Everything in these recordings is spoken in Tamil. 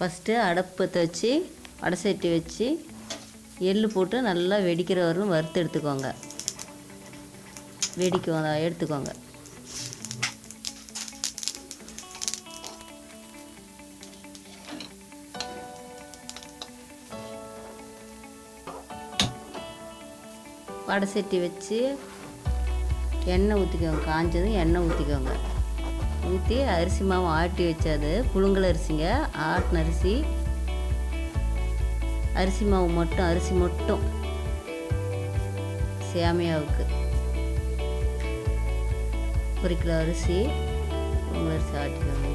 ஃபஸ்ட்டு அடுப்பத்தை வச்சு வடை சட்டி வச்சு எள்ளு போட்டு நல்லா வெடிக்கிற வரையும் வறுத்து எடுத்துக்கோங்க. எடுத்துக்கோங்க. வடை சட்டி வச்சு எண்ணெய் ஊற்றிக்கோங்க. காஞ்சதும் எண்ணெய் ஊற்றிக்கோங்க. ஊற்றி அரிசி மாவு ஆட்டி வச்சது புழுங்கல் அரிசிங்க, ஆட்டின அரிசி மாவு மட்டும், அரிசி மட்டும் சேமியாவுக்கு 1 கிலோ அரிசி புழுங்கல் அரிசி ஆட்டிக்கோங்க.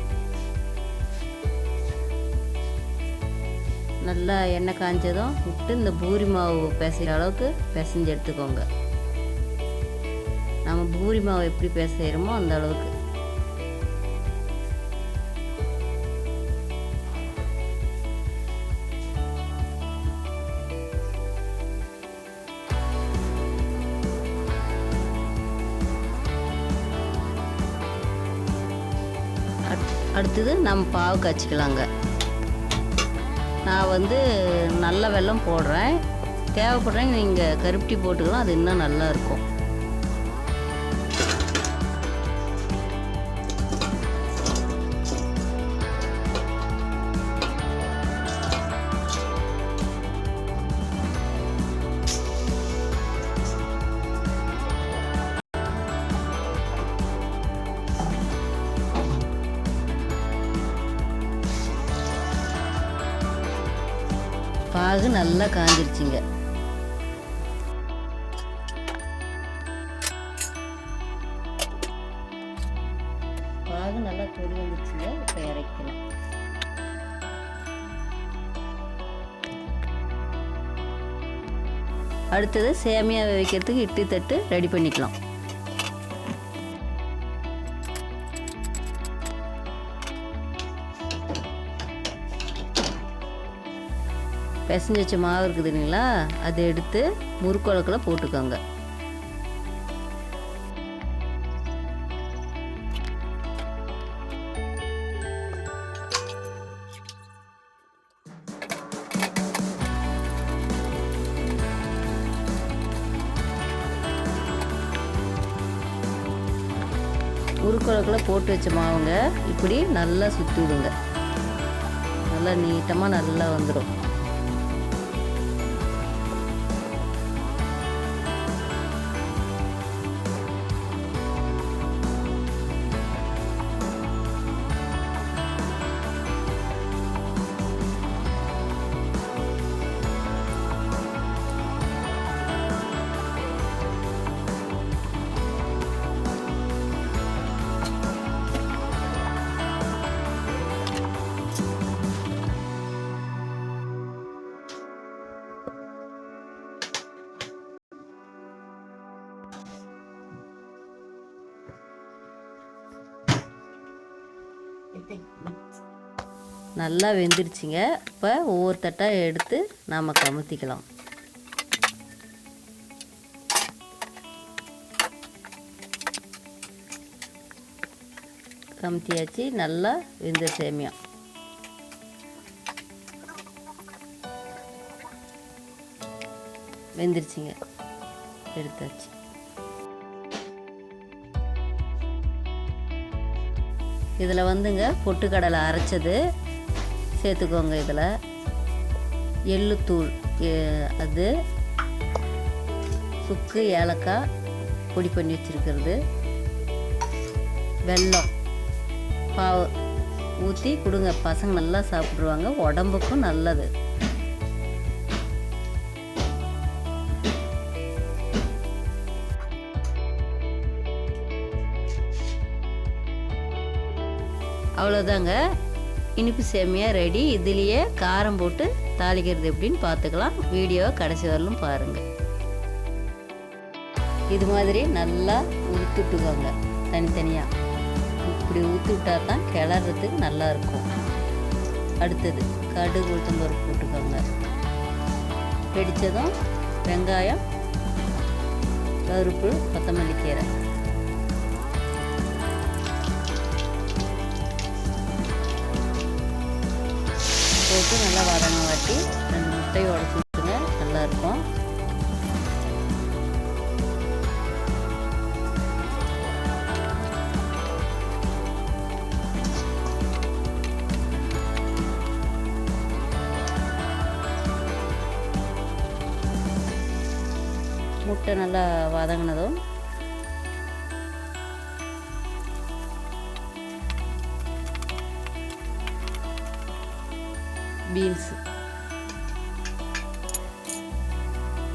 நல்லா எண்ணெய் காஞ்சதும் விட்டு இந்த பூரி மாவு பிசைகிற அளவுக்கு பிசைஞ்சு எடுத்துக்கோங்க. நம்ம பூரி மாவு எப்படி பிசைகிறோமோ அந்த அளவுக்கு. அடுத்தது நம்ம பாவு காய்ச்சிக்கலாங்க. நான் நல்ல வெல்லம் போடுறேன். தேவைப்படுறேன் நீங்கள் கருப்பட்டி போட்டுக்கலாம், அது இன்னும் நல்லா இருக்கும். பாகு நல்லா காஞ்சிருச்சுங்க. பாகு நல்லா கொதி வந்துருச்சுங்க. இப்போ இறக்கலாம். அடுத்தது சேமியாவை வைக்கிறதுக்கு இட்லி தட்டு ரெடி பண்ணிக்கலாம். பிசைஞ்சு வச்ச மாவு இருக்குது இல்லைங்களா, அதை எடுத்து முறுக்குழக்கில் போட்டுக்கோங்க. முறுக்குழக்கில் போட்டு வச்ச மாவுங்க இப்படி நல்லா சுற்றி விடுங்க. நல்லா நீட்டமாக நல்லா வந்துடும். நல்லா வெந்துடுச்சுங்க. இப்போ ஒவ்வொரு தட்டாக எடுத்து நாம் கமுத்திக்கலாம். கமுத்தியாச்சு. நல்லா வெந்த சேமியா வெந்துருச்சுங்க. எடுத்தாச்சு. இதில் பொட்டுக்கடலை அரைச்சது சேர்த்துக்கோங்க. இதில் எள்ளுத்தூள், அது சுக்கு, ஏலக்காய் பொடி பண்ணி வச்சுருக்கிறது, வெல்லம், பாவு ஊற்றி கொடுங்க. பசங்க நல்லா சாப்பிட்ருவாங்க, உடம்புக்கும் நல்லது. அவ்வளோதாங்க, இனிப்பு சேமியா ரெடி. இதுலேயே காரம் போட்டு தாளிக்கிறது எப்படின்னு பார்த்துக்கலாம். வீடியோவை கடைசி வரலும் பாருங்கள். இது மாதிரி நல்லா ஊற்றிட்டுக்கோங்க. தனித்தனியாக இப்படி ஊற்றி விட்டால் தான் கிளறதுக்கு நல்லாயிருக்கும். அடுத்தது கடுகு, உளுத்தம்பருப்பு போட்டுக்கோங்க. வெடித்ததும் வெங்காயம், பருப்பு, கொத்தமல்லி கீரை, போட்டு நல்லா வதங்க வாட்டி 2 முட்டையை உடச்சி ஊற்றுங்க, நல்லாயிருக்கும். முட்டை நல்லா வதங்கினதும் பீன்ஸ்,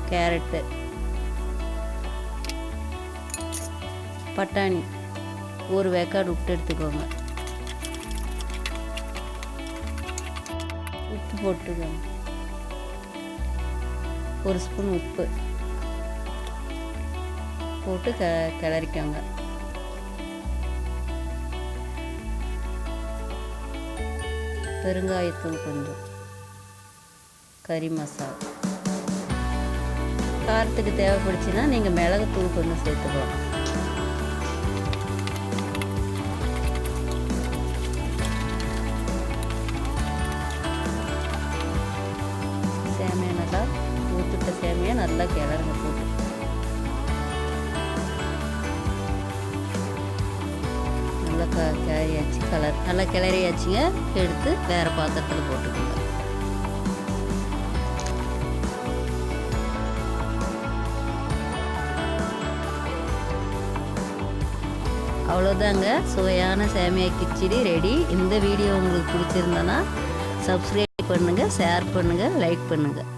கேரட்டு, பட்டாணி ஒரு வேக்காடு விட்டு எடுத்துக்கோங்க. உப்பு போட்டுக்கோங்க, 1 ஸ்பூன் உப்பு போட்டு கிளறிக்கோங்க. பெருங்காயத்தூள் கொஞ்சம், கறி மசாலா, காரத்துக்கு தேவைப்படுச்சுன்னா நீங்கள் மிளகுத்தூள் கொஞ்சம் சேர்த்துக்கலாம். சேமியா நல்லா ஊற்றிட்ட சேமியா நல்லா கிளறுங்க போட்டு. நல்லா கிளறியாச்சு, நல்லா கிளறியாச்சுங்க. எடுத்து வேறு பாத்திரத்தில் போட்டுக்கோங்க. அவ்வளோதாங்க, சுவையான சேமியா கிச்சடி ரெடி. இந்த வீடியோ உங்களுக்கு பிடிச்சிருந்தனா சப்ஸ்கிரைப் பண்ணுங்கள், ஷேர் பண்ணுங்கள், லைக் பண்ணுங்கள்.